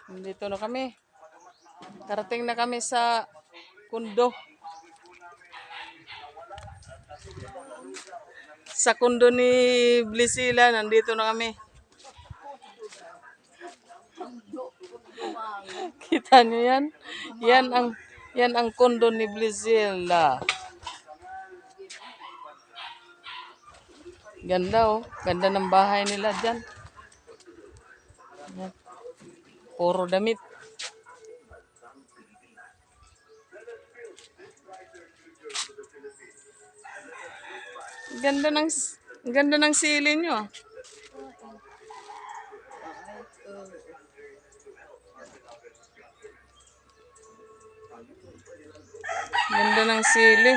Nandito na kami. Karating na kami sa kundo. Sa kundo ni Blisila, nandito na kami. Kita niyo yan? Yan ang kundo ni Blisila. Ganda oh. Ganda ng bahay nila dyan. Yan. Puro damit. Ganda ng sili nyo. Ganda ng sili.